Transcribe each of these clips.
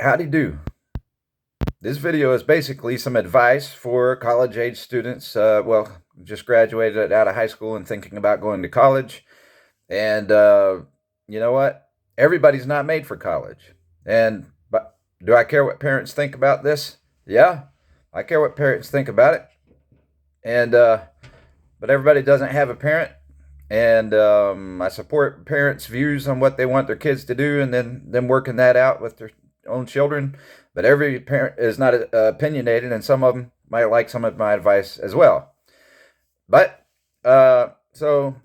Howdy do. This video is basically some advice for college-age students. Just graduated out of high school and thinking about going to college. And you know what? Everybody's not made for college. But do I care what parents think about this? Yeah, I care what parents think about it. And but everybody doesn't have a parent. And I support parents' views on what they want their kids to do, and then them working that out with their own children. But every parent is not opinionated, and some of them might like some of my advice as well. But so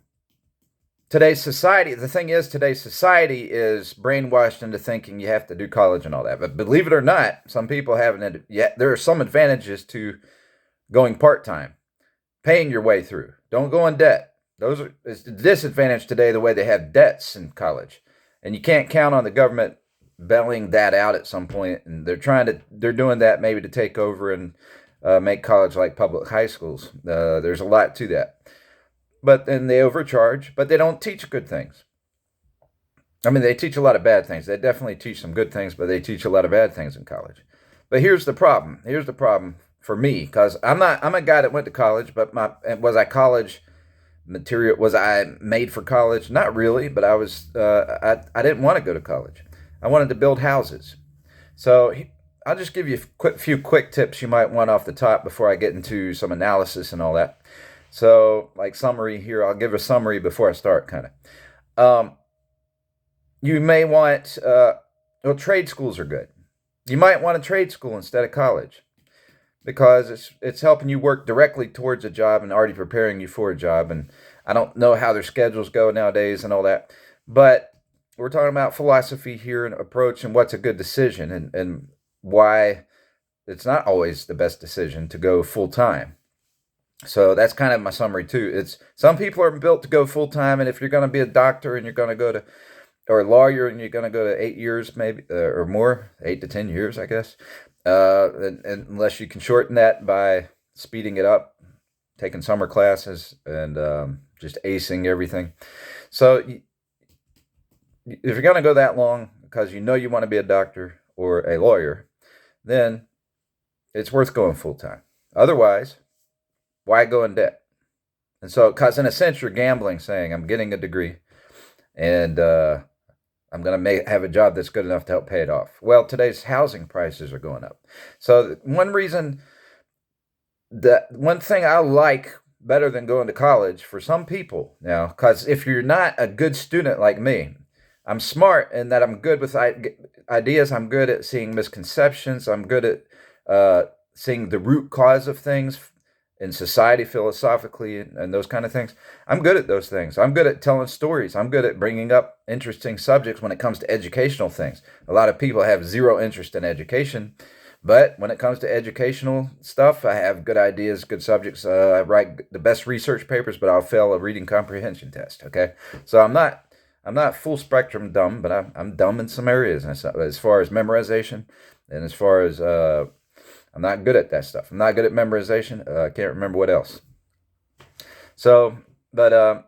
today's society, the thing is, today's society is brainwashed into thinking you have to do college and all that. But believe it or not, some people haven't yet. There are some advantages to going part time, paying your way through. Don't go in debt. It's the disadvantage today, the way they have debts in college, and you can't count on the government bailing that out at some point. And they're doing that maybe to take over and make college like public high schools. There's a lot to that, but then they overcharge, but they don't teach good things. I mean, they teach a lot of bad things. They definitely teach some good things, but they teach a lot of bad things in college. But here's the problem. Here's the problem for me, because I'm a guy that went to college, but was I college material? Was I made for college? Not really, but I didn't want to go to college. I wanted to build houses. So I'll just give you a few quick tips you might want off the top before I get into some analysis and all that. So, like summary here, I'll give a summary before I start, kind of. You may want, trade schools are good. You might want a trade school instead of college, because it's helping you work directly towards a job and already preparing you for a job. And I don't know how their schedules go nowadays and all that, but we're talking about philosophy here and approach and what's a good decision, and why it's not always the best decision to go full time. So that's kind of my summary too. It's some people are built to go full time, and if you're going to be a doctor and you're going to go to, or a lawyer and you're going to go to 8 years maybe or more, 8 to 10 years, I guess. And unless you can shorten that by speeding it up, taking summer classes, and just acing everything. So if you're going to go that long because you know you want to be a doctor or a lawyer, then it's worth going full time. Otherwise, why go in debt? And so, because in a sense, you're gambling, saying, I'm getting a degree, and I'm going to have a job that's good enough to help pay it off. Well, today's housing prices are going up. So one thing I like better than going to college for some people now, because if you're not a good student like me, I'm smart in that I'm good with ideas. I'm good at seeing misconceptions. I'm good at seeing the root cause of things in society, philosophically, and those kind of things. I'm good at those things. I'm good at telling stories. I'm good at bringing up interesting subjects when it comes to educational things. A lot of people have zero interest in education, but when it comes to educational stuff, I have good ideas, good subjects. I write the best research papers, but I'll fail a reading comprehension test. Okay, so I'm not full spectrum dumb, but I'm dumb in some areas, as far as memorization, and as far as I'm not good at that stuff. I'm not good at memorization. I can't remember what else. So, but I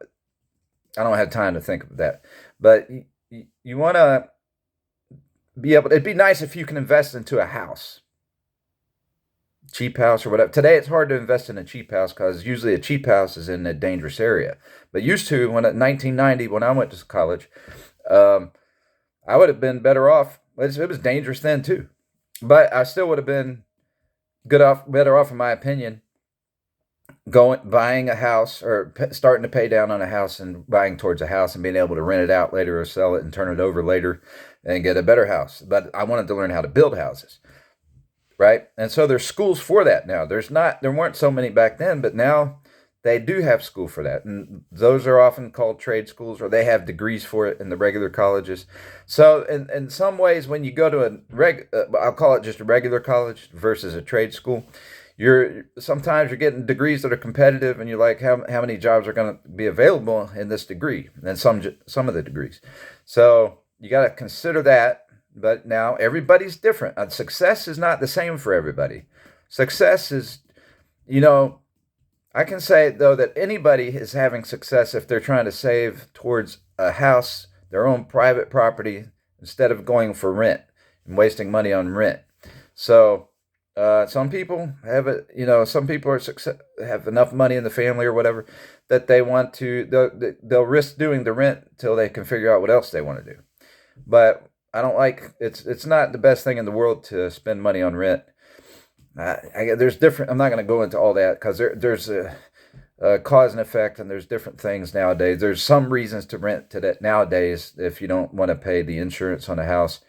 don't have time to think of that. But you want to be able. It'd be nice if you can invest into a house, cheap house or whatever. Today it's hard to invest in a cheap house because usually a cheap house is in a dangerous area. But used to, when in 1990, when I went to college, I would have been better off. It was dangerous then too, but I still would have been better off, in my opinion, buying a house, or starting to pay down on a house and buying towards a house and being able to rent it out later or sell it and turn it over later and get a better house. But I wanted to learn how to build houses, right? And so there's schools for that now. There weren't so many back then, but now they do have school for that. And those are often called trade schools, or they have degrees for it in the regular colleges. So in some ways, when you go to I'll call it just a regular college versus a trade school, sometimes you're getting degrees that are competitive, and you're like, how many jobs are going to be available in this degree? And some of the degrees. So you got to consider that. But now everybody's different. Success is not the same for everybody. Success is, I can say, though, that anybody is having success if they're trying to save towards a house, their own private property, instead of going for rent. and wasting money on rent. So some people have it, some people have enough money in the family or whatever that they want to, they'll risk doing the rent till they can figure out what else they want to do. But I don't like, it's not the best thing in the world to spend money on rent. There's different, I'm not going to go into all that because there's a cause and effect, and there's different things nowadays. There's some reasons to rent to that nowadays if you don't want to pay the insurance on a house,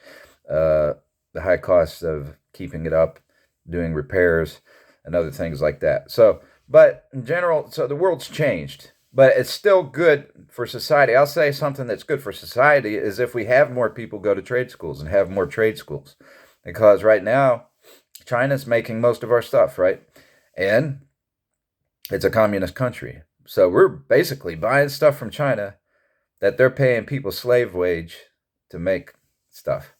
the high costs of keeping it up, doing repairs, and other things like that. So, but in general, so the world's changed, but it's still good for society. I'll say something that's good for society is if we have more people go to trade schools and have more trade schools, because right now China's making most of our stuff, right? And it's a communist country. So we're basically buying stuff from China that they're paying people slave wage to make stuff.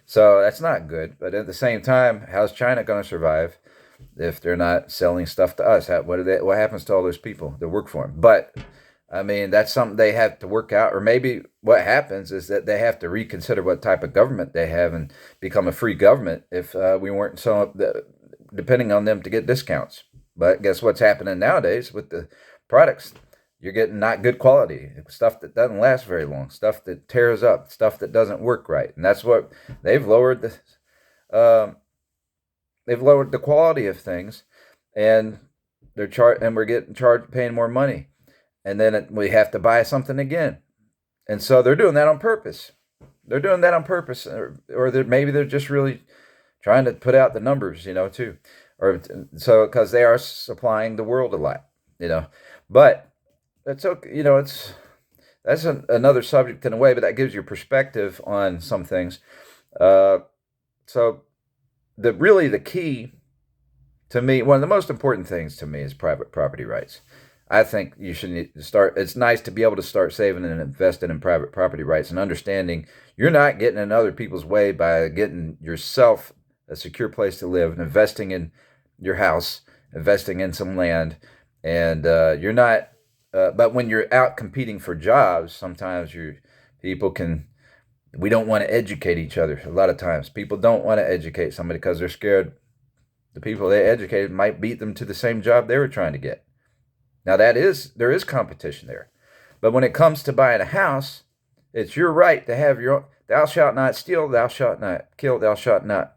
So that's not good. But at the same time, how's China going to survive if they're not selling stuff to us? What happens to all those people that work for them? But I mean, that's something they have to work out. Or maybe what happens is that they have to reconsider what type of government they have and become a free government if we weren't so depending on them to get discounts. But guess what's happening nowadays with the products? You're getting not good quality stuff that doesn't last very long, stuff that tears up, stuff that doesn't work right, and that's what they've lowered the quality of things, and we're getting charged, paying more money, and then we have to buy something again, and so they're doing that on purpose. They're doing that on purpose, or maybe they're just really trying to put out the numbers, too. Or so because they are supplying the world a lot, but that's okay. That's another subject in a way, but that gives you perspective on some things. So the key to me, one of the most important things to me is private property rights. I think you should start. It's nice to be able to start saving and investing in private property rights and understanding you're not getting in other people's way by getting yourself a secure place to live and investing in your house, investing in some land, and you're not. But when you're out competing for jobs, sometimes we don't want to educate each other. A lot of times, people don't want to educate somebody because they're scared the people they educated might beat them to the same job they were trying to get. Now there is competition there, but when it comes to buying a house, it's your right to have your own. Thou shalt not steal, thou shalt not kill, thou shalt not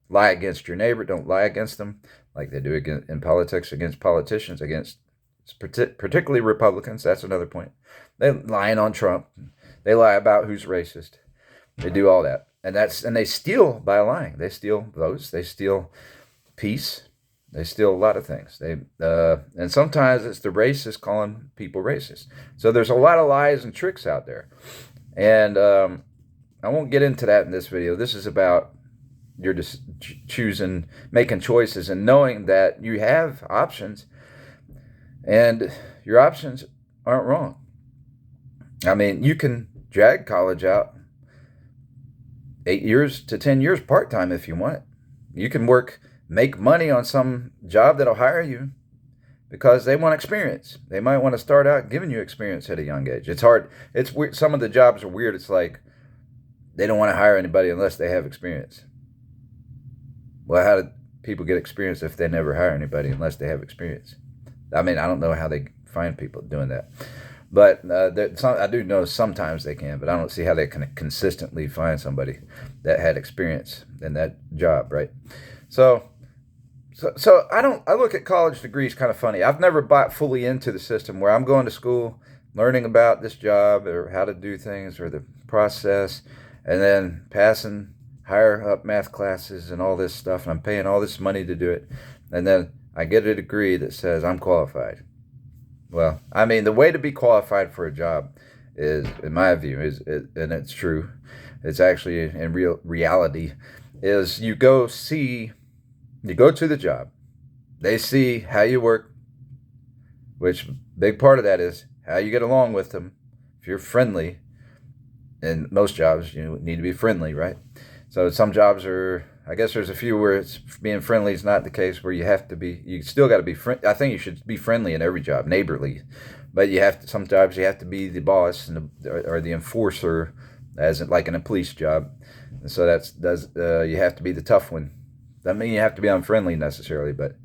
lie against your neighbor. Don't lie against them like they do in politics against politicians, against particularly Republicans. That's another point. They're lying on Trump. They lie about who's racist. They do all that, and they steal by lying. They steal votes. They steal peace. They steal a lot of things. And sometimes it's the racist calling people racist. So there's a lot of lies and tricks out there, and I won't get into that in this video. This is about you're just choosing, making choices, and knowing that you have options, and your options aren't wrong. I mean, you can drag college out 8 years to 10 years part-time if you want it. You can make money on some job that'll hire you because they want experience. They might want to start out giving you experience at a young age. It's hard. It's weird. Some of the jobs are weird. It's like they don't want to hire anybody unless they have experience. Well, how do people get experience if they never hire anybody unless they have experience? I mean, I don't know how they find people doing that. But I do know sometimes they can, but I don't see how they can consistently find somebody that had experience in that job, right? So I look at college degrees kind of funny. I've never bought fully into the system where I'm going to school, learning about this job or how to do things or the process, and then passing higher up math classes and all this stuff, and I'm paying all this money to do it, and then I get a degree that says I'm qualified. Well, I mean, the way to be qualified for a job is, in my view, and it's true, it's actually in reality, is you go to the job, they see how you work, which big part of that is how you get along with them. If you're friendly, in most jobs, you need to be friendly, right? So some jobs I guess there's a few where being friendly is not the case, where you still got to be friendly. I think you should be friendly in every job, neighborly, but sometimes you have to be the boss or the enforcer, as in, like in a police job. And so you have to be the tough one. Doesn't mean you have to be unfriendly necessarily, but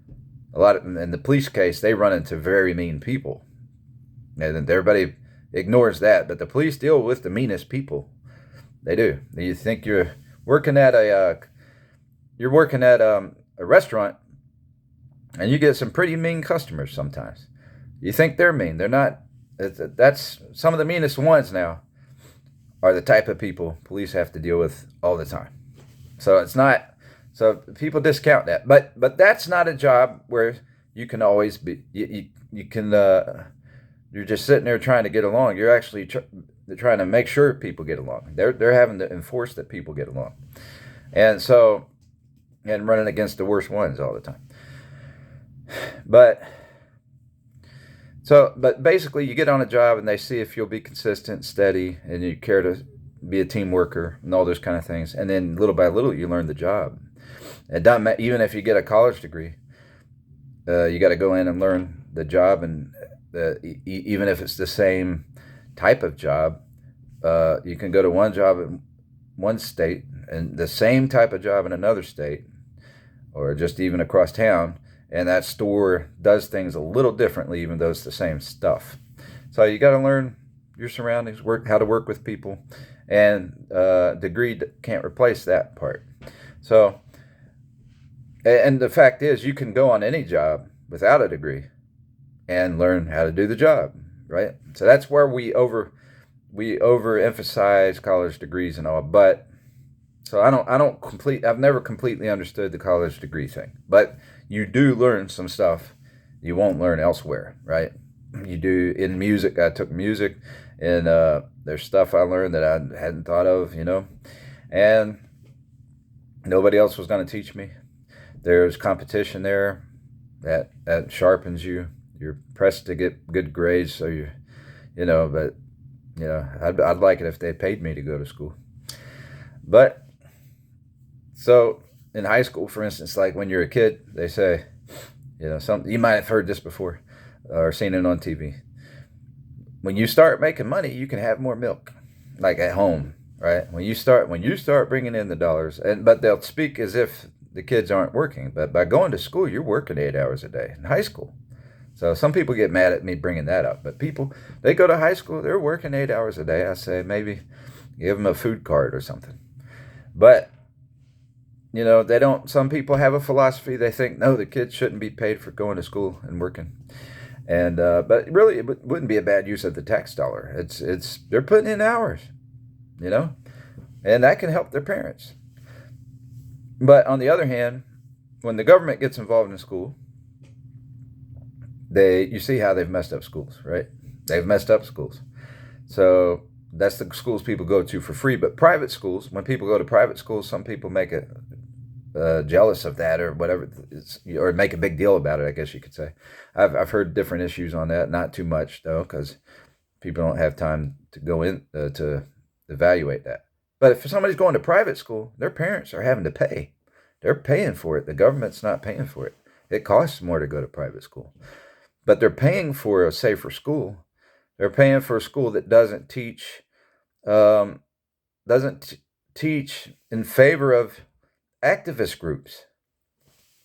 in the police case, they run into very mean people, and everybody ignores that. But the police deal with the meanest people. They do. You think working at a you're working at a restaurant, and you get some pretty mean customers sometimes. You think they're mean. They're not. That's some of the meanest ones now are the type of people police have to deal with all the time. So it's not. So people discount that, but that's not a job where you can always be. You can. You're just sitting there trying to get along. You're actually trying to make sure people get along. They're having to enforce that people get along, and running against the worst ones all the time. But basically, you get on a job and they see if you'll be consistent, steady, and you care to be a team worker and all those kind of things. And then little by little, you learn the job. It doesn't matter, even if you get a college degree, you got to go in and learn the job. And even if it's the same type of job, you can go to one job in one state and the same type of job in another state, or just even across town, and that store does things a little differently, even though it's the same stuff. So you got to learn your surroundings, how to work with people, and degree can't replace that part. So, and the fact is, you can go on any job without a degree and learn how to do the job, right? So that's where we overemphasize college degrees and all. But so I've never completely understood the college degree thing. But you do learn some stuff you won't learn elsewhere, right? You do in music. I took music, and there's stuff I learned that I hadn't thought of, and nobody else was going to teach me. There's competition there that sharpens you. You're pressed to get good grades, so but I'd like it if they paid me to go to school. But so in high school, for instance, like when you're a kid, they say, something you might have heard this before or seen it on TV. When you start making money, you can have more milk, like at home, right? When you start bringing in the dollars, but they'll speak as if the kids aren't working. But by going to school, you're working 8 hours a day in high school. So some people get mad at me bringing that up, but they go to high school, they're working 8 hours a day. I say maybe give them a food card or something. But they don't. Some people have a philosophy. They think, no, the kids shouldn't be paid for going to school and working. And but really, it wouldn't be a bad use of the tax dollar. It's they're putting in hours, and that can help their parents. But on the other hand, when the government gets involved in school, you see how they've messed up schools, right? They've messed up schools. So that's the schools people go to for free. But private schools, when people go to private schools, some people make it jealous of that or whatever, or make a big deal about it, I guess you could say. I've heard different issues on that. Not too much, though, because people don't have time to go in to evaluate that. But if somebody's going to private school, their parents are having to pay. They're paying for it. The government's not paying for it. It costs more to go to private school. But they're paying for a safer school. They're paying for a school that doesn't teach in favor of activist groups.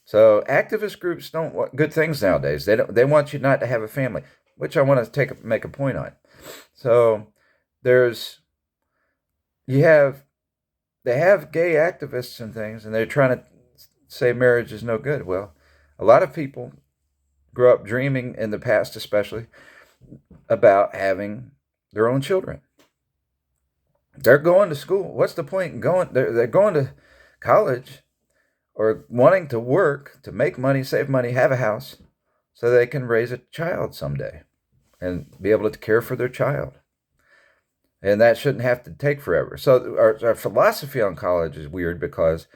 So activist groups don't want good things nowadays. They want you not to have a family, which I want to make a point on. So they have gay activists and things, and they're trying to say marriage is no good. Well, a lot of people grew up dreaming in the past, especially about having their own children. They're going to school. What's the point in going? They're going to college or wanting to work to make money, save money, have a house so they can raise a child someday and be able to care for their child. And that shouldn't have to take forever. So our philosophy on college is weird because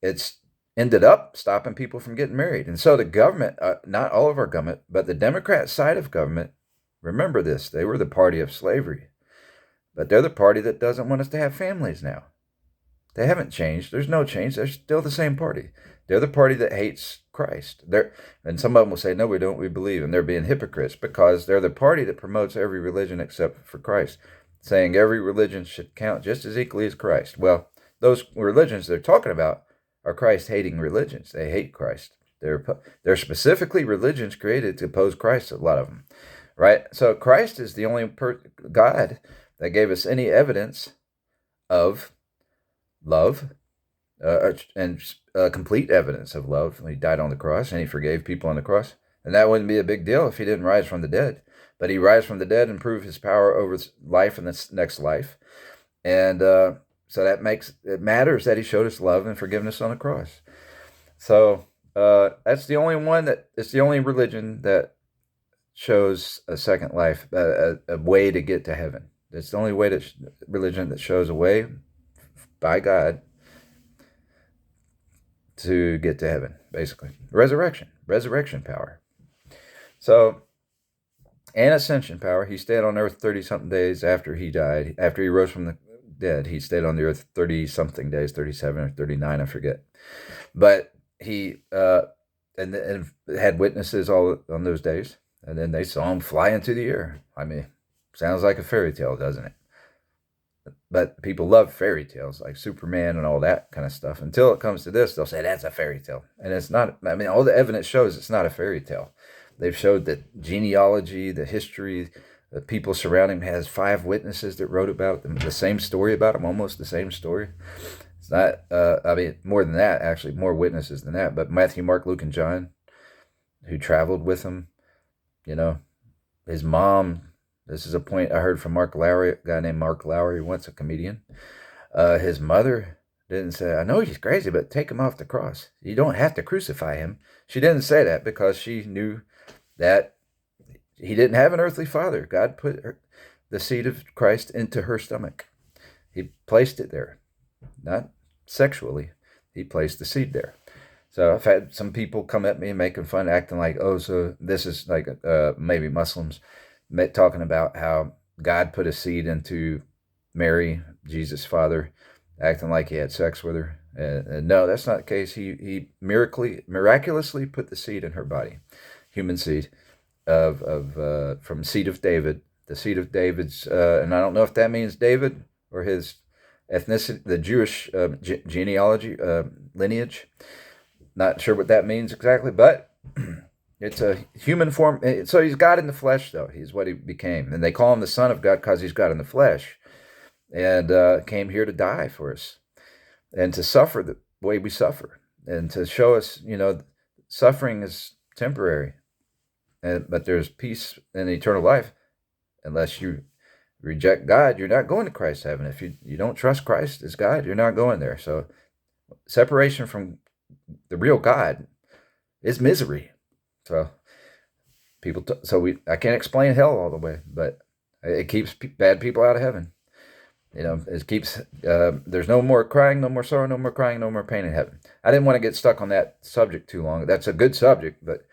it's ended up stopping people from getting married. And so the government, not all of our government, but the Democrat side of government, remember this, they were the party of slavery. But they're the party that doesn't want us to have families now. They haven't changed. There's no change. They're still the same party. They're the party that hates Christ. And some of them will say, no, we don't, we believe. And they're being hypocrites because they're the party that promotes every religion except for Christ, saying every religion should count just as equally as Christ. Well, those religions they're talking about are Christ-hating religions. They hate Christ. They're specifically religions created to oppose Christ, a lot of them, right? So Christ is the only God that gave us any evidence of love, and complete evidence of love. He died on the cross and he forgave people on the cross. And that wouldn't be a big deal if he didn't rise from the dead. But he rise from the dead and prove his power over life and this next life. And so it matters that he showed us love and forgiveness on the cross. So that's the only one it's the only religion that shows a second life, a way to get to heaven. It's the only religion that shows a way by God to get to heaven, basically. Resurrection power. So, and ascension power. He stayed on earth 30-something days after he died. After he rose from the dead, he stayed on the earth 30-something days, 37 or 39, I forget. But he and had witnesses all on those days. And then they saw him fly into the air. I mean, sounds like a fairy tale, doesn't it? But people love fairy tales like Superman and all that kind of stuff. Until it comes to this, they'll say that's a fairy tale. And it's not. I mean, all the evidence shows it's not a fairy tale. They've showed the genealogy, the history, the people surrounding him. Has 5 witnesses that wrote about them, the same story about him, almost the same story. It's not, I mean, more than that, actually, more witnesses than that. But Matthew, Mark, Luke, and John, who traveled with him, his mom. This is a point I heard from Mark Lowry, a guy named Mark Lowry, once a comedian. His mother didn't say, I know he's crazy, but take him off the cross. You don't have to crucify him. She didn't say that because she knew that he didn't have an earthly father. God put the seed of Christ into her stomach. He placed it there, not sexually. He placed the seed there. So I've had some people come at me making fun, acting like, oh, so this is like maybe Muslims, talking about how God put a seed into Mary, Jesus' father, acting like he had sex with her. And no, that's not the case. He miraculously put the seed in her body, human seed, from seed of David, the seed of David's, and I don't know if that means David or his ethnicity, the Jewish genealogy, lineage. Not sure what that means exactly, but it's a human form. So he's God in the flesh, though. He's what he became. And they call him the Son of God because he's God in the flesh. And came here to die for us. And to suffer the way we suffer. And to show us, suffering is temporary. But there's peace and eternal life. Unless you reject God, you're not going to Christ's heaven. If you don't trust Christ as God, you're not going there. So separation from the real God is misery. So I can't explain hell all the way, but it keeps bad people out of heaven. It keeps, there's no more crying, no more sorrow, no more crying, no more pain in heaven. I didn't want to get stuck on that subject too long. That's a good subject, but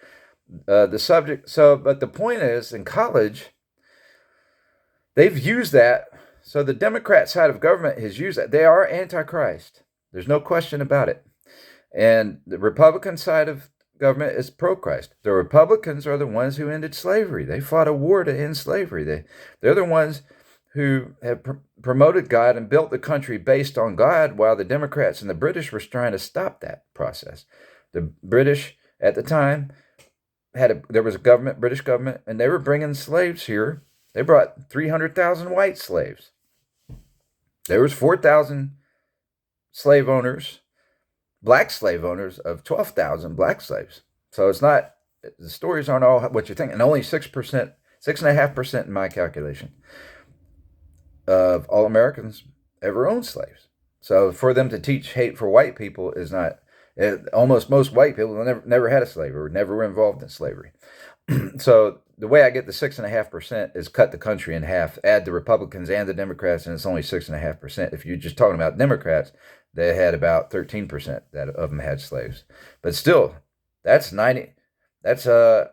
but the point is, in college, they've used that. So the Democrat side of government has used that. They are anti-Christ. There's no question about it. And the Republican side of government is pro-Christ. The Republicans are the ones who ended slavery. They fought a war to end slavery. They're the ones who have promoted God and built the country based on God, while the Democrats and the British were trying to stop that process. The British at the time there was a government, British government, and they were bringing slaves here. They brought 300,000 white slaves. There was 4,000 slave owners, black slave owners of 12,000 black slaves. So it's not, the stories aren't all what you think. And only 6%, 6.5% in my calculation of all Americans ever owned slaves. So for them to teach hate for white people is not, almost most white people never had a slave or never were involved in slavery. So the way I get the 6.5% is cut the country in half, add the Republicans and the Democrats, and it's only 6.5%. If you're just talking about Democrats, they had about 13% of them had slaves. But still, that's 87%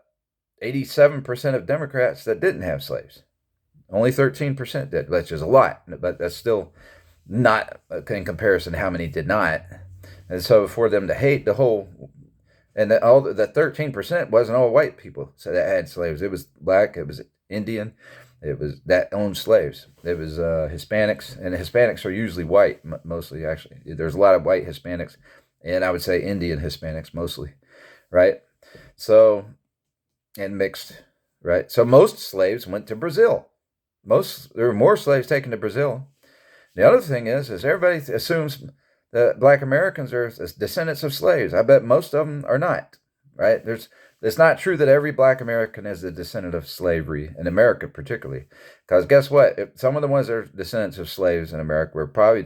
of Democrats that didn't have slaves. Only 13% did, which is a lot, but that's still not in comparison to how many did not. And so for them to hate the whole, and the 13% wasn't all white people so that had slaves. It was black, it was Indian, It was that owned slaves. It was Hispanics, and Hispanics are usually white, mostly actually. There's a lot of white Hispanics, and I would say Indian Hispanics mostly, right? So, and mixed, right? So most slaves went to Brazil. There were more slaves taken to Brazil. The other thing is everybody assumes that Black Americans are descendants of slaves. I bet most of them are not, right? It's not true that every Black American is a descendant of slavery in America, particularly, because guess what? Some of the ones that are descendants of slaves in America were probably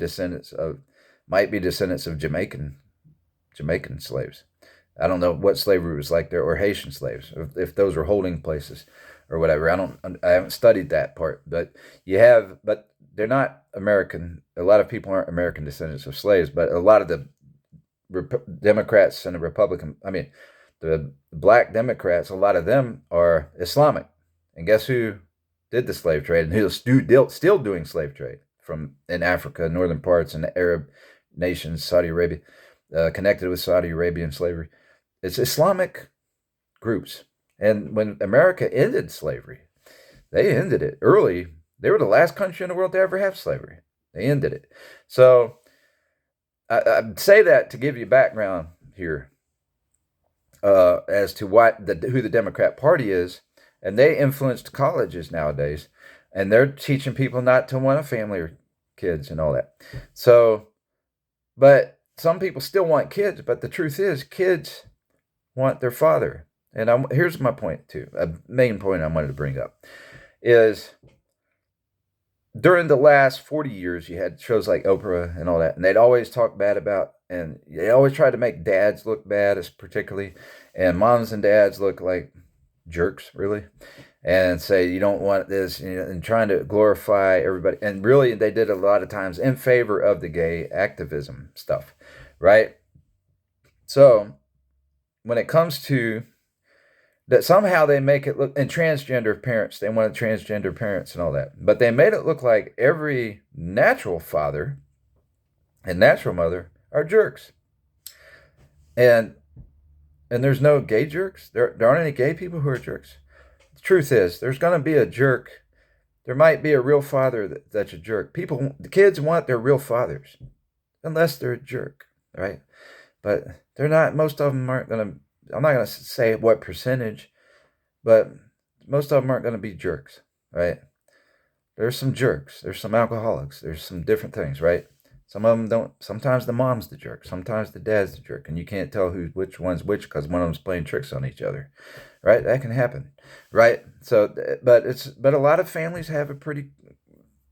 might be descendants of Jamaican slaves. I don't know what slavery was like there, or Haitian slaves, if those were holding places or whatever. I haven't studied that part, but but they're not American. A lot of people aren't American descendants of slaves, but a lot of the Democrats and the Black Democrats, a lot of them are Islamic. And guess who did the slave trade and who's still doing slave trade in Africa, northern parts, and the Arab nations, Saudi Arabia, connected with Saudi Arabian slavery? It's Islamic groups. And when America ended slavery, they ended it early. They were the last country in the world to ever have slavery. They ended it. So I say that to give you background here as to who the Democrat Party is. And they influenced colleges nowadays. And they're teaching people not to want a family or kids and all that. So, but some people still want kids. But the truth is, kids want their father. And here's my point too. A main point I wanted to bring up is during the last 40 years, you had shows like Oprah and all that, and they'd always talk bad about, and they always tried to make dads look bad, particularly, and moms and dads look like jerks, really, and say you don't want this, and trying to glorify everybody. And really, they did a lot of times in favor of the gay activism stuff, right? So when it comes to that, somehow they make it look, and transgender parents, they wanted transgender parents and all that, but they made it look like every natural father and natural mother are jerks. And there's no gay jerks. There aren't any gay people who are jerks. The truth is, there's going to be a jerk. There might be a real father that's a jerk. The kids want their real fathers, unless they're a jerk, right? But they're not. Most of them aren't going to. I'm not going to say what percentage, but most of them aren't going to be jerks, right? There's some jerks. There's some alcoholics. There's some different things, right? Some of them don't. Sometimes the mom's the jerk. Sometimes the dad's the jerk. And you can't tell which one's which because one of them's playing tricks on each other, right? That can happen, right? So, but a lot of families have a pretty,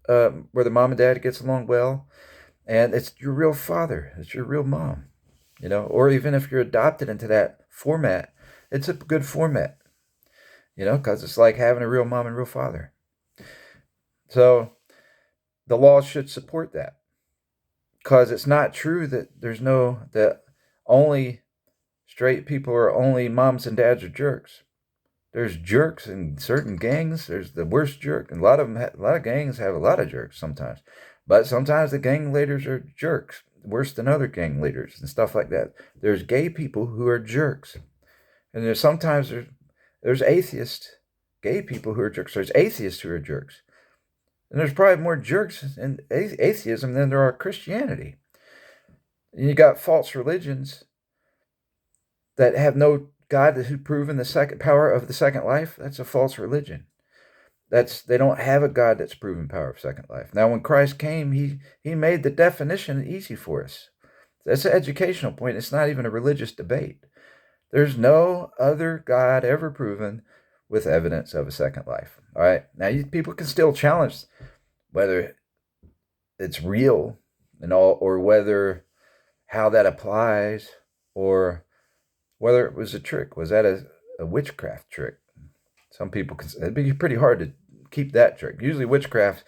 where the mom and dad gets along well, and it's your real father. It's your real mom. Or even if you're adopted into that format, it's a good format, because it's like having a real mom and real father. So the law should support that, because it's not true that that only straight people or only moms and dads are jerks. There's jerks in certain gangs. There's the worst jerk, and a lot of gangs have a lot of jerks sometimes, but sometimes the gang leaders are jerks, worse than other gang leaders and stuff like that. There's gay people who are jerks. And there's atheist gay people who are jerks. There's atheists who are jerks. And there's probably more jerks in atheism than there are Christianity. And you got false religions that have no God who's proven the second power of the second life. That's a false religion. They don't have a God that's proven power of second life. Now, when Christ came, he made the definition easy for us. That's an educational point. It's not even a religious debate. There's no other God ever proven with evidence of a second life. All right. Now, people can still challenge whether it's real and all, or how that applies, or whether it was a trick. Was that a witchcraft trick? Some people it'd be pretty hard to keep that trick. Usually witchcraft,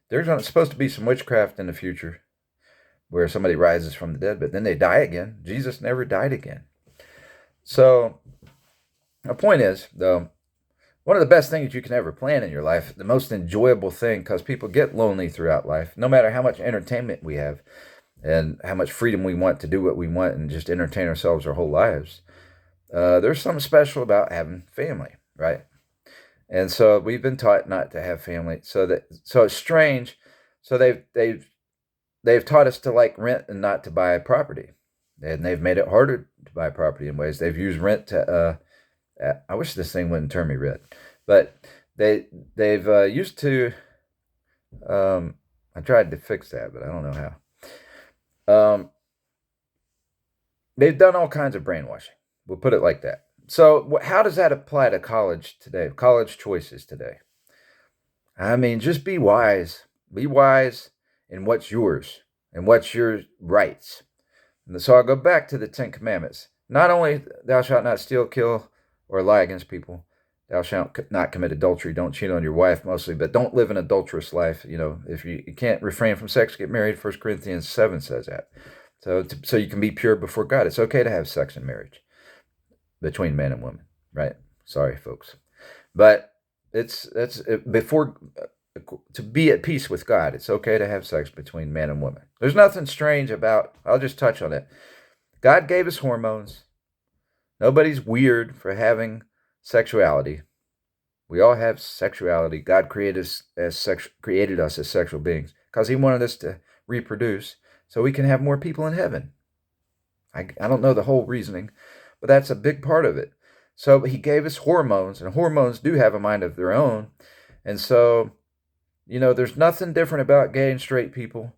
there's supposed to be some witchcraft in the future where somebody rises from the dead, but then they die again. Jesus never died again. So my point is, though, one of the best things you can ever plan in your life, the most enjoyable thing, because people get lonely throughout life, no matter how much entertainment we have and how much freedom we want to do what we want and just entertain ourselves our whole lives. There's something special about having family, right? And so we've been taught not to have family. So it's strange. So they've taught us to like rent and not to buy property, and they've made it harder to buy property in ways. They've used rent to. I wish this thing wouldn't turn me red, but they've used to. I tried to fix that, but I don't know how. They've done all kinds of brainwashing. We'll put it like that. So how does that apply to college today? College choices today. I mean, just be wise. Be wise in what's yours and what's your rights. And so I'll go back to the Ten Commandments. Not only thou shalt not steal, kill, or lie against people. Thou shalt not commit adultery. Don't cheat on your wife mostly, but don't live an adulterous life. You know, if you can't refrain from sex, get married. 1 Corinthians 7 says that. So you can be pure before God. It's okay to have sex in marriage between man and woman, right? Sorry, folks. But before to be at peace with God, it's okay to have sex between man and woman. There's nothing strange about, I'll just touch on it. God gave us hormones. Nobody's weird for having sexuality. We all have sexuality. God created us as sexual beings because he wanted us to reproduce so we can have more people in heaven. I don't know the whole reasoning, but that's a big part of it. So he gave us hormones, and hormones do have a mind of their own. And so, there's nothing different about gay and straight people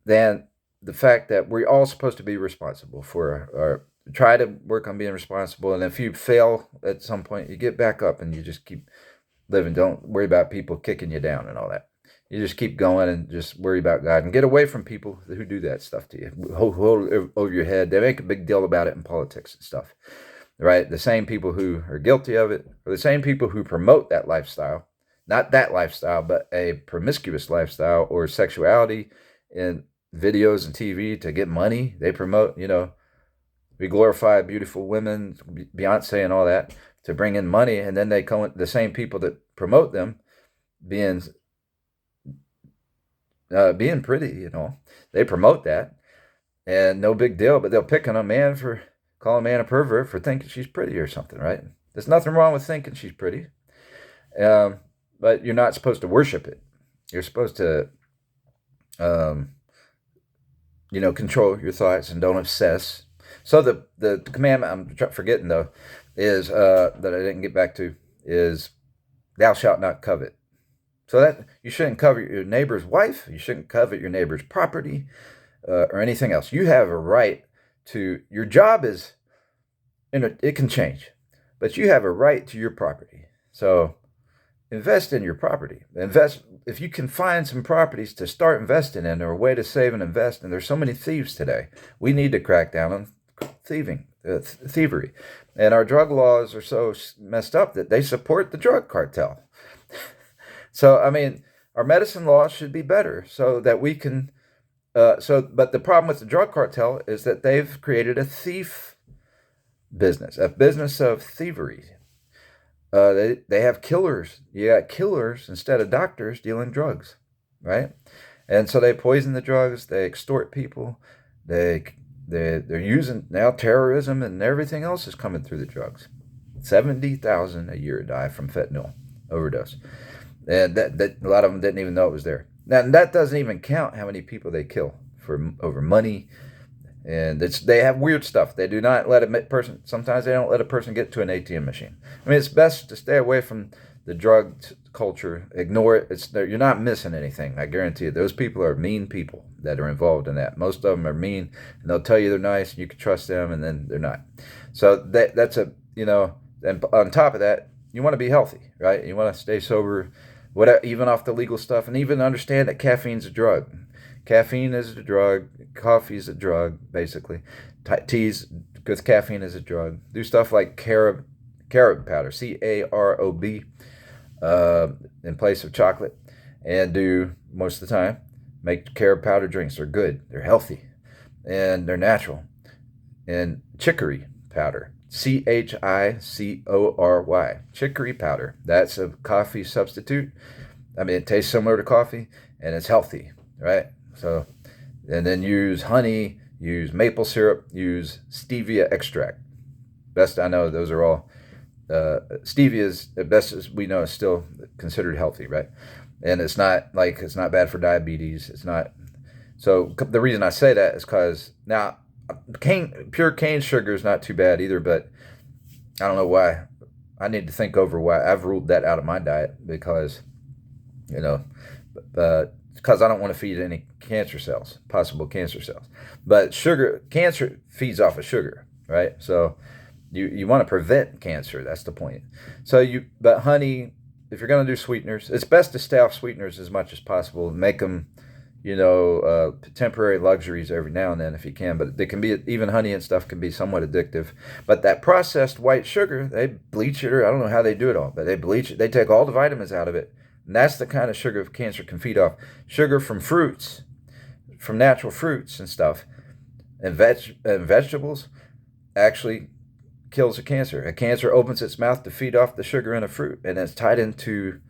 than the fact that we're all supposed to be responsible for our try to work on being responsible. And if you fail at some point, you get back up and you just keep living. Don't worry about people kicking you down and all that. You just keep going and just worry about God and get away from people who do that stuff to you. Hold over your head. They make a big deal about it in politics and stuff, right? The same people who are guilty of it are the same people who promote that lifestyle, not that lifestyle, but a promiscuous lifestyle or sexuality in videos and TV to get money. They promote, we glorify beautiful women, Beyonce and all that, to bring in money. And then they come, the same people that promote them being pretty, they promote that, and no big deal. But they'll pick on a man for calling a man a pervert for thinking she's pretty or something, right? There's nothing wrong with thinking she's pretty, but you're not supposed to worship it. You're supposed to, control your thoughts and don't obsess. So the commandment I'm forgetting though is that I didn't get back to is thou shalt not covet. So that you shouldn't covet your neighbor's wife. You shouldn't covet your neighbor's property or anything else. You have a right to, your job is, it can change, but you have a right to your property. So invest in your property. If you can find some properties to start investing in, or a way to save and invest. And there's so many thieves today. We need to crack down on thievery. And our drug laws are so messed up that they support the drug cartel. So, I mean, our medicine laws should be better so that we can, but the problem with the drug cartel is that they've created a business of thievery. They have killers. You got killers instead of doctors dealing drugs, right? And so they poison the drugs. They extort people. They're using now terrorism, and everything else is coming through the drugs. 70,000 a year die from fentanyl overdose, and that a lot of them didn't even know it was there. Now that doesn't even count how many people they kill over money. And they have weird stuff. They do not let a person, sometimes they don't let a person get to an ATM machine. I mean, it's best to stay away from the drug culture. Ignore it. You're not missing anything. I guarantee you. Those people are mean people that are involved in that. Most of them are mean, and they'll tell you they're nice, and you can trust them, and then they're not. So that's and on top of that, you want to be healthy, right? You want to stay sober, even off the legal stuff, and even understand that caffeine's a drug. Caffeine is a drug. Coffee is a drug, basically. Teas with caffeine is a drug. Do stuff like carob powder, CAROB, in place of chocolate. And do, most of the time, make carob powder drinks. They're good. They're healthy. And they're natural. And chicory powder, CHICORY. Chicory powder. That's a coffee substitute. I mean, it tastes similar to coffee, and it's healthy, right? So, and then use honey, use maple syrup, use stevia extract. Best I know, those are all stevia is, the best as we know, is still considered healthy, right? And it's not bad for diabetes. It's not. So the reason I say that is because now pure cane sugar is not too bad either, but I don't know why. I need to think over why I've ruled that out of my diet because, you know, because I don't want to feed any cancer cells, possible cancer cells. But cancer feeds off of sugar, right? So you want to prevent cancer. That's the point. But honey, if you're going to do sweeteners, it's best to stay off sweeteners as much as possible. Make them, temporary luxuries every now and then if you can. But they can be, even honey and stuff can be somewhat addictive. But that processed white sugar, they bleach it, or I don't know how they do it all, but they bleach it. They take all the vitamins out of it. And that's the kind of sugar cancer can feed off. Sugar from fruits, from natural fruits and stuff, and vegetables actually kills a cancer. A cancer opens its mouth to feed off the sugar in a fruit, and it's tied into,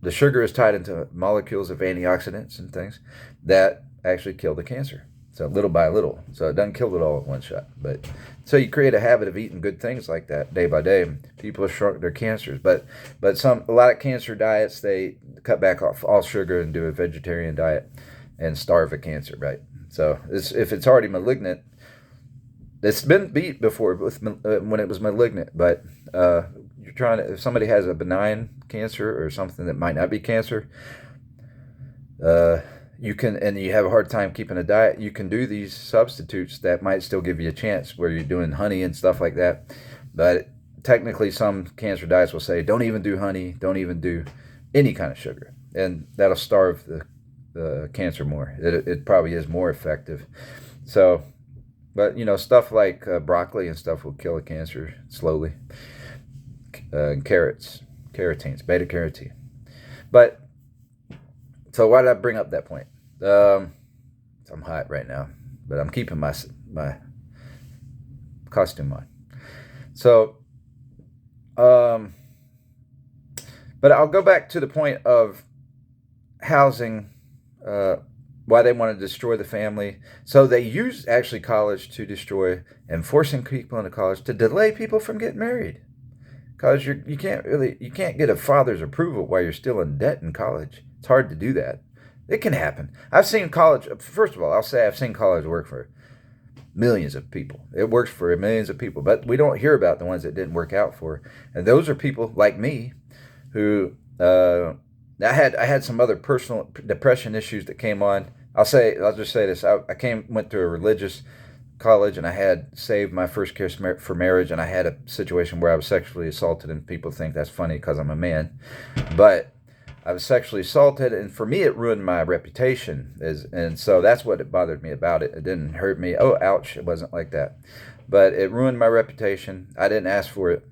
the sugar is tied into molecules of antioxidants and things that actually kill the cancer. So little by little. So it doesn't kill it all in one shot. But so you create a habit of eating good things like that day by day. People have shrunk their cancers. But a lot of cancer diets, they cut back off all sugar and do a vegetarian diet and starve a cancer, right? So if it's already malignant, it's been beat before when it was malignant. But if somebody has a benign cancer or something that might not be cancer, and you have a hard time keeping a diet, you can do these substitutes that might still give you a chance, where you're doing honey and stuff like that. But technically, some cancer diets will say, don't even do honey, don't even do any kind of sugar. And that'll starve the cancer more. It probably is more effective. So, but stuff like broccoli and stuff will kill a cancer slowly. Carrots, beta carotene. But so why did I bring up that point? I'm hot right now, but I'm keeping my costume on. So, but I'll go back to the point of housing. Why they want to destroy the family. So they use actually college to destroy, and forcing people into college to delay people from getting married. Because you can't get a father's approval while you're still in debt in college. It's hard to do that. It can happen. I've seen college. First of all, I'll say I've seen college work for millions of people. It works for millions of people, but we don't hear about the ones that didn't work out for. And those are people like me, who I had some other personal depression issues that came on. I'll just say this. I went to a religious college, and I had saved my first kiss for marriage, and I had a situation where I was sexually assaulted, and people think that's funny because I'm a man, but I was sexually assaulted, and for me it ruined my reputation, and so that's what it bothered me about it. It didn't hurt me. Oh, ouch, it wasn't like that. But it ruined my reputation. I didn't ask for it.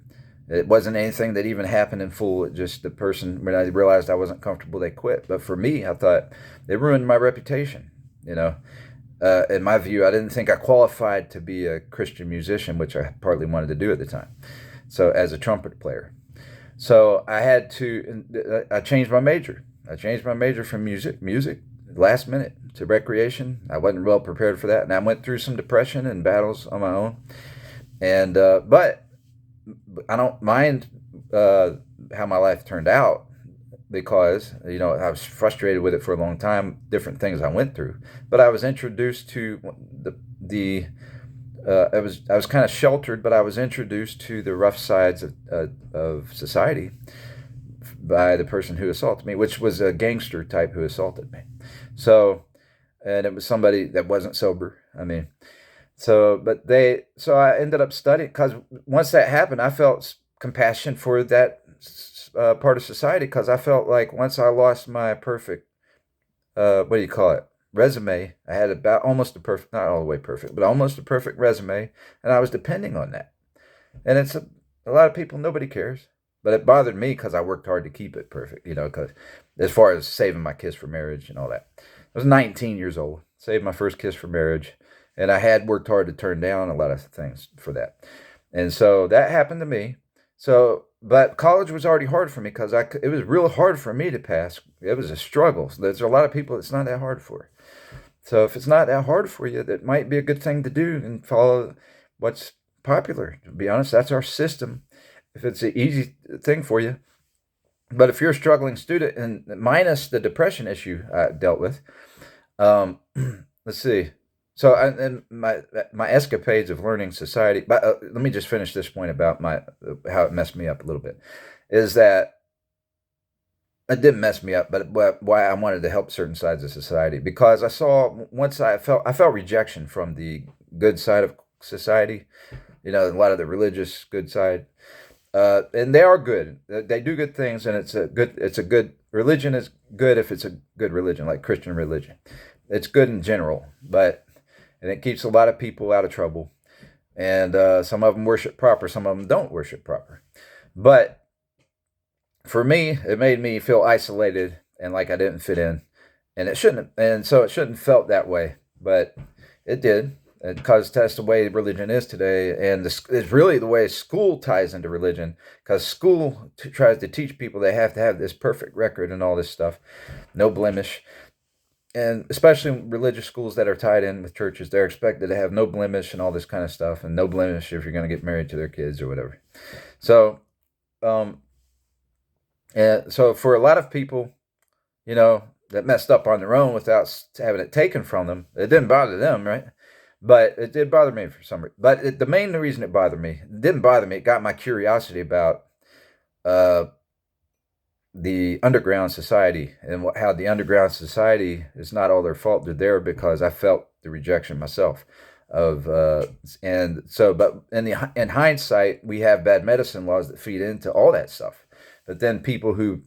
It wasn't anything that even happened in full. It just, the person, when I realized I wasn't comfortable, they quit. But for me, I thought it ruined my reputation, in my view. I didn't think I qualified to be a Christian musician, which I partly wanted to do at the time. So as a trumpet player. So I changed my major. I changed my major from music last minute, to recreation. I wasn't well prepared for that. And I went through some depression and battles on my own. And, but I don't mind how my life turned out, because I was frustrated with it for a long time, different things I went through. But I was introduced to I was kind of sheltered, but I was introduced to the rough sides of society by the person who assaulted me, which was a gangster type who assaulted me. So, and it was somebody that wasn't sober. I mean, so I ended up studying, because once that happened, I felt compassion for that part of society, because I felt like once I lost my perfect, what do you call it, resume, I had about almost a perfect, not all the way perfect, but almost a perfect resume, and I was depending on that. And it's a lot of people, nobody cares, but it bothered me because I worked hard to keep it perfect, because as far as saving my kiss for marriage and all that. I was 19 years old, saved my first kiss for marriage, and I had worked hard to turn down a lot of things for that. And so that happened to me. So, but college was already hard for me, because it was real hard for me to pass. It was a struggle. So there's a lot of people it's not that hard for. So if it's not that hard for you, that might be a good thing to do, and follow what's popular, to be honest. That's our system. If it's an easy thing for you. But if you're a struggling student, and minus the depression issue I dealt with, um, let's see. So, and my escapades of learning society. But let me just finish this point about my how it messed me up a little bit. Is that it didn't mess me up, but why I wanted to help certain sides of society, because I saw once I felt rejection from the good side of society. You know, a lot of the religious good side, and they are good. They do good things, and it's a good religion is good if it's a good religion, like Christian religion. It's good in general, but and it keeps a lot of people out of trouble. And some of them worship proper, some of them don't worship proper. But for me, it made me feel isolated and like I didn't fit in, and it shouldn't. And so it shouldn't have felt that way, but it did. Because that's the way religion is today, and it's really the way school ties into religion. Because school tries to teach people they have to have this perfect record and all this stuff, no blemish, and especially religious schools that are tied in with churches, they're expected to have no blemish and all this kind of stuff, and no blemish if you're going to get married to their kids or whatever. So, um, and so for a lot of people, you know, that messed up on their own without having it taken from them, it didn't bother them, right? But it did bother me for some reason. But the main reason it bothered me, it didn't bother me. It got my curiosity about uh, the underground society and how the underground society is not all their fault. They're there because I felt the rejection myself of and so. But in hindsight, we have bad medicine laws that feed into all that stuff. But then people who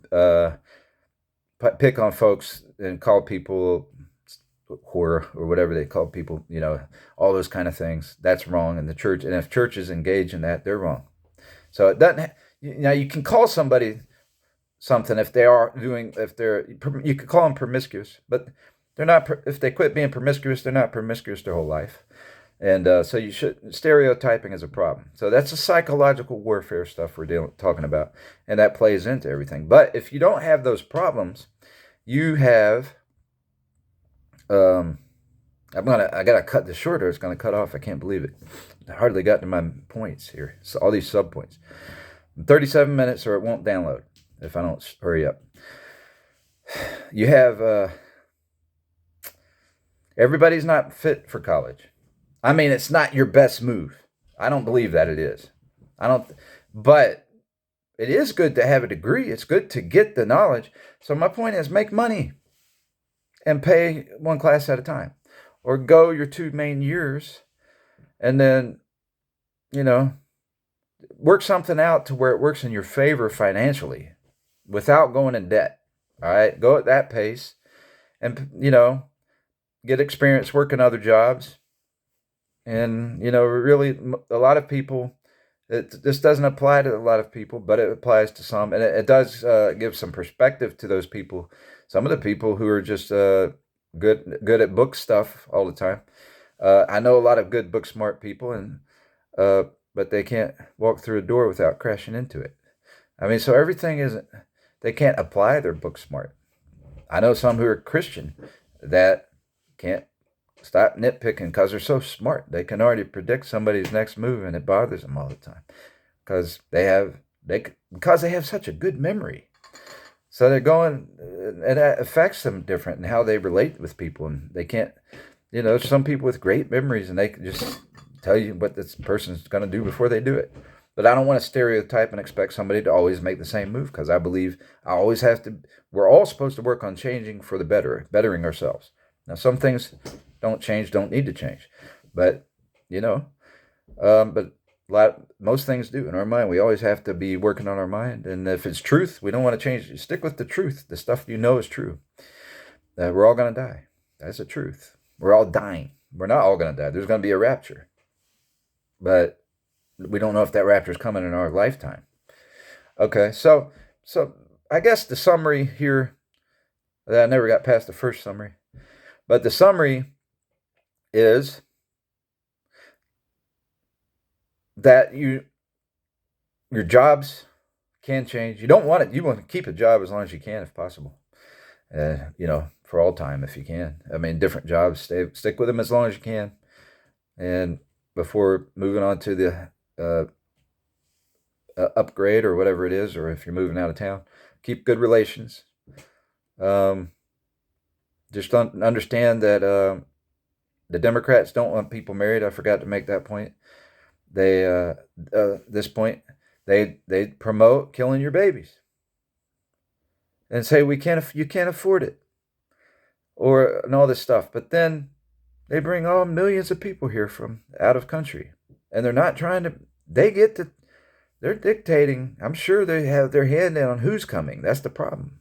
pick on folks and call people whore or whatever they call people, you know, all those kind of things. That's wrong in the church. And if churches engage in that, they're wrong. So it doesn't, you know, you can call somebody something if they are doing, you could call them promiscuous, but they're not, if they quit being promiscuous, they're not promiscuous their whole life. And so you should, stereotyping is a problem. So that's the psychological warfare stuff we're talking about. And that plays into everything. But if you don't have those problems, you have, I gotta cut this short or it's gonna cut off. I can't believe it. I hardly got to my points here. So all these sub points. 37 minutes or it won't download if I don't hurry up. You have everybody's not fit for college. I mean, it's not your best move. I don't believe that it is. But it is good to have a degree. It's good to get the knowledge. So my point is, make money and pay one class at a time, or go your 2 main years and then, you know, work something out to where it works in your favor financially without going in debt. All right. Go at that pace and, you know, get experience working other jobs. And, you know, really a lot of people, this doesn't apply to a lot of people, but it applies to some. And it does give some perspective to those people. Some of the people who are just good at book stuff all the time. I know a lot of good book smart people, and but they can't walk through a door without crashing into it. I mean, so everything isn't, they can't apply their book smart. I know some who are Christian that can't stop nitpicking because they're so smart. They can already predict somebody's next move, and it bothers them all the time because they have such a good memory. So they're going, and it affects them different in how they relate with people, and they can't. You know, some people with great memories, and they can just tell you what this person's going to do before they do it. But I don't want to stereotype and expect somebody to always make the same move, because I believe we're all supposed to work on changing for the bettering ourselves. Now, some things don't change, don't need to change. But, you know, most things do in our mind. We always have to be working on our mind. And if it's truth, we don't want to change it. Stick with the truth, the stuff you know is true. We're all going to die. That's the truth. We're all dying. We're not all going to die. There's going to be a rapture. But we don't know if that rapture is coming in our lifetime. Okay, so I guess the summary here, I never got past the first summary, but the summary is that your jobs can change. You don't want it. You want to keep a job as long as you can, if possible. You know, for all time, if you can. I mean, different jobs, stick with them as long as you can. And before moving on to the upgrade or whatever it is, or if you're moving out of town. Keep good relations. Um, just understand that the Democrats don't want people married. I forgot to make that point. They this point they promote killing your babies and say you can't afford it, or and all this stuff. But then they bring all millions of people here from out of country, and they're not trying to. They get to. They're dictating. I'm sure they have their hand in on who's coming. That's the problem.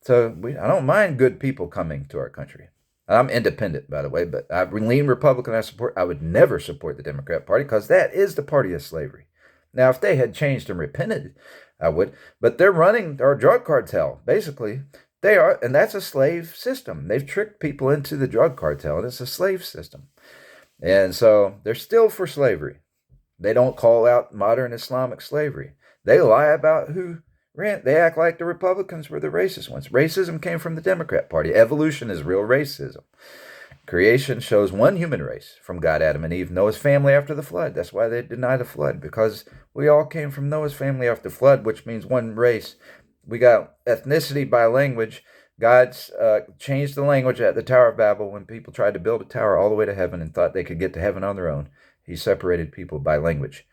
So I don't mind good people coming to our country. I'm independent, by the way, but I lean Republican. I would never support the Democrat Party because that is the party of slavery. Now, if they had changed and repented, I would. But they're running our drug cartel, basically. They are, and that's a slave system. They've tricked people into the drug cartel, and it's a slave system. And so they're still for slavery. They don't call out modern Islamic slavery. They lie about who ran. They act like the Republicans were the racist ones. Racism came from the Democrat Party. Evolution is real racism. Creation shows one human race from God, Adam, and Eve, Noah's family after the flood. That's why they deny the flood, because we all came from Noah's family after the flood, which means one race. We got ethnicity by language. God's changed the language at the Tower of Babel when people tried to build a tower all the way to heaven and thought they could get to heaven on their own. He separated people by language.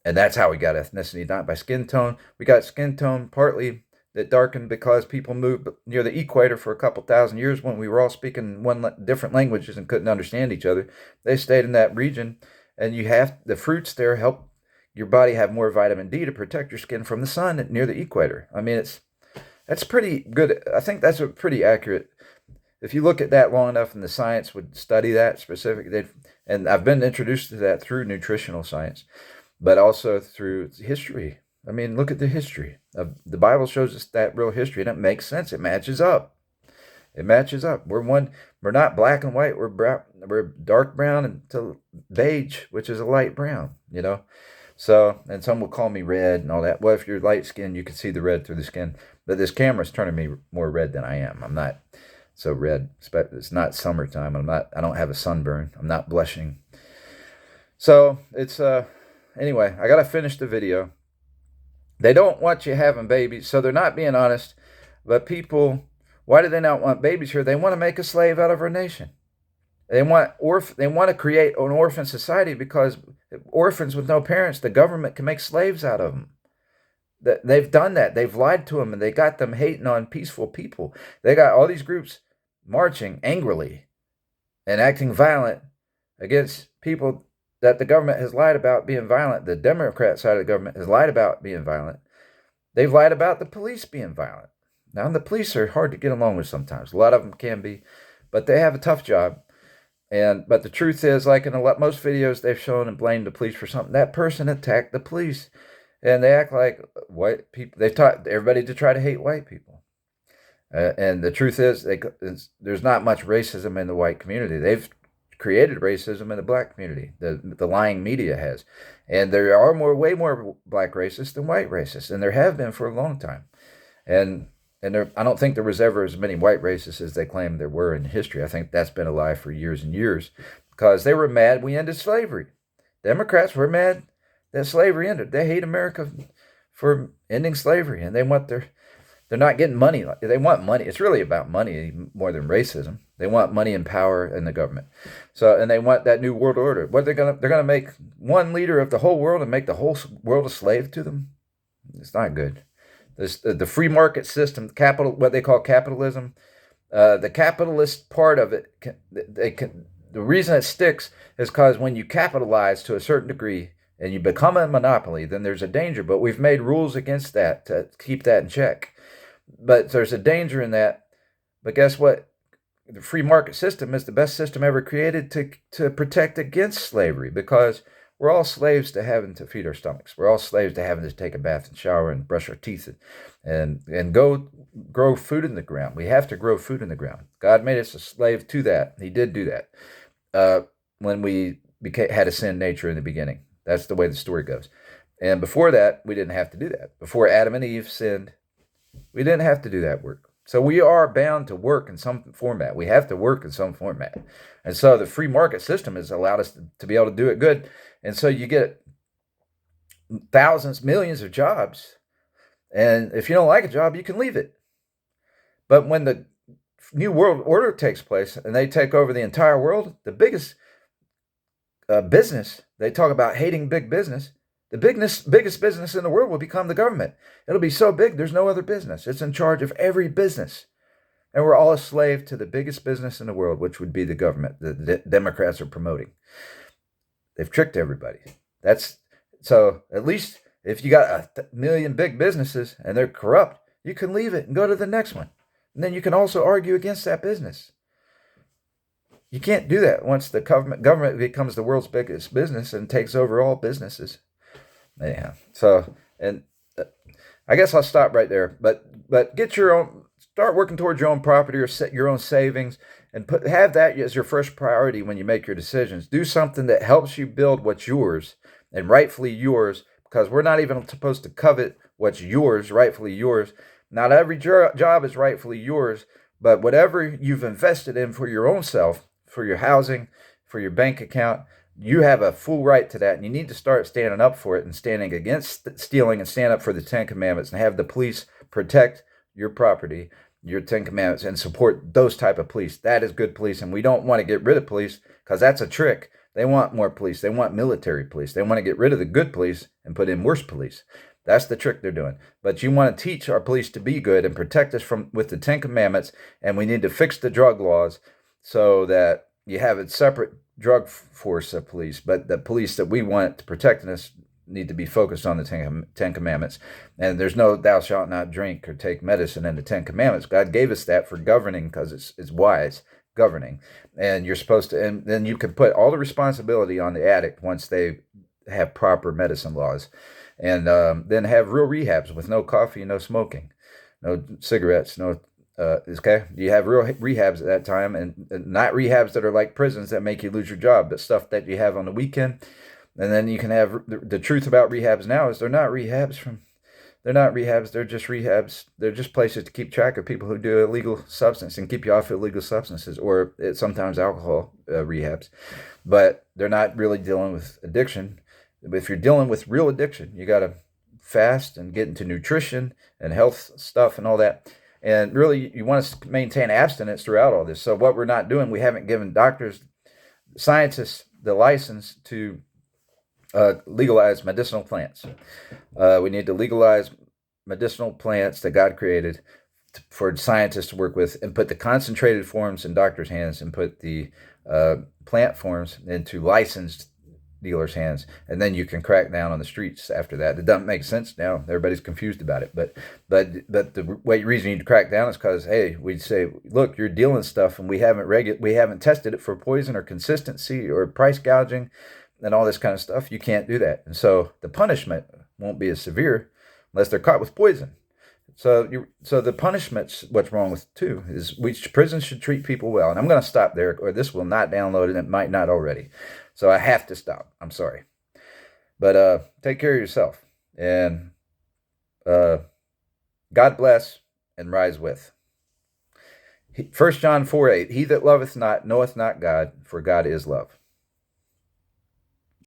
And that's how we got ethnicity, not by skin tone. We got skin tone partly that darkened because people moved near the equator for a couple thousand years when we were all speaking different languages and couldn't understand each other. They stayed in that region, and the fruits there help your body have more vitamin D to protect your skin from the sun near the equator. I mean, that's pretty good. I think that's a pretty accurate. If you look at that long enough, and the science would study that specifically, and I've been introduced to that through nutritional science, but also through history. I mean, look at the history. The Bible shows us that real history, and it makes sense. It matches up. It matches up. We're not black and white. We're brown. We're dark brown until beige, which is a light brown, So, and some will call me red and all that. Well, if you're light skinned, you can see the red through the skin. But this camera's turning me more red than I am. I'm not so red. It's not summertime. I don't have a sunburn. I'm not blushing. So it's anyway, I gotta finish the video. They don't want you having babies, so they're not being honest. But people, why do they not want babies here? They want to make a slave out of our nation. They want to create an orphan society, because orphans with no parents, the government can make slaves out of them. They've done that. They've lied to them, and they got them hating on peaceful people. They got all these groups marching angrily and acting violent against people that the government has lied about being violent. The Democrat side of the government has lied about being violent. They've lied about the police being violent. Now, the police are hard to get along with sometimes. A lot of them can be, but they have a tough job. But the truth is, like in most videos they've shown and blamed the police for something, that person attacked the police. And they act like white people. They've taught everybody to try to hate white people. And the truth is, there's not much racism in the white community. They've created racism in the black community. The lying media has. And there are way more black racists than white racists. And there have been for a long time. And I don't think there was ever as many white racists as they claim there were in history. I think that's been a lie for years and years, because they were mad we ended slavery. Democrats were mad that slavery ended. They hate America for ending slavery, and they're not getting money. They want money. It's really about money more than racism. They want money and power in the government. So, and they want that new world order. They're gonna make one leader of the whole world and make the whole world a slave to them. It's not good. The free market system, what they call capitalism, the capitalist part of it, the reason it sticks is because when you capitalize to a certain degree and you become a monopoly, then there's a danger. But we've made rules against that to keep that in check. But there's a danger in that. But guess what? The free market system is the best system ever created to protect against slavery, because we're all slaves to having to feed our stomachs. We're all slaves to having to take a bath and shower and brush our teeth and go grow food in the ground. We have to grow food in the ground. God made us a slave to that. He did do that when we had a sin nature in the beginning. That's the way the story goes. And before that, we didn't have to do that. Before Adam and Eve sinned, we didn't have to do that work. So we are bound to work in some format. We have to work in some format. And so the free market system has allowed us to be able to do it good. And so you get thousands, millions of jobs. And if you don't like a job, you can leave it. But when the New World Order takes place and they take over the entire world, the biggest business, they talk about hating big business. The biggest business in the world will become the government. It'll be so big, there's no other business. It's in charge of every business. And we're all a slave to the biggest business in the world, which would be the government that the Democrats are promoting. They've tricked everybody. So at least if you got a million big businesses and they're corrupt, you can leave it and go to the next one. And then you can also argue against that business. You can't do that once the government becomes the world's biggest business and takes over all businesses. Yeah. So, and I guess I'll stop right there. But get your own, start working towards your own property or set your own savings, and have that as your first priority when you make your decisions. Do something that helps you build what's yours and rightfully yours, because we're not even supposed to covet what's yours, rightfully yours. Not every job is rightfully yours, but whatever you've invested in for your own self, for your housing, for your bank account, you have a full right to that, and you need to start standing up for it and standing against stealing and stand up for the Ten Commandments and have the police protect your property, your Ten Commandments, and support those type of police. That is good police, and we don't want to get rid of police because that's a trick. They want more police. They want military police. They want to get rid of the good police and put in worse police. That's the trick they're doing. But you want to teach our police to be good and protect us with the Ten Commandments, and we need to fix the drug laws so that you have a separate drug force of police, but the police that we want to protect us need to be focused on the Ten Commandments. And there's no thou shalt not drink or take medicine in the Ten Commandments. God gave us that for governing because it's wise governing. And you're supposed to, and then you can put all the responsibility on the addict once they have proper medicine laws. And then have real rehabs with no coffee, no smoking, no cigarettes, no okay, you have real rehabs at that time, and not rehabs that are like prisons that make you lose your job, but stuff that you have on the weekend. And then you can have the truth about rehabs now is they're not rehabs. They're just rehabs. They're just places to keep track of people who do illegal substance and keep you off illegal substances, or sometimes alcohol rehabs. But they're not really dealing with addiction. If you're dealing with real addiction, you got to fast and get into nutrition and health stuff and all that. And really, you want to maintain abstinence throughout all this. So what we're not doing, we haven't given doctors, scientists, the license to legalize medicinal plants. We need to legalize medicinal plants that God created for scientists to work with, and put the concentrated forms in doctors' hands, and put the plant forms into licensed dealers' hands, and then you can crack down on the streets after that. It doesn't make sense now. Everybody's confused about it, but the reason you need to crack down is because, hey, we say, look, you're dealing stuff, and we haven't tested it for poison or consistency or price gouging and all this kind of stuff. You can't do that, and so the punishment won't be as severe unless they're caught with poison. So the punishments, what's wrong with too, is prisons should treat people well. And I'm going to stop there, or this will not download, and it might not already. So I have to stop. I'm sorry. But take care of yourself. And God bless and rise with. 1 John 4:8, he that loveth not knoweth not God, for God is love.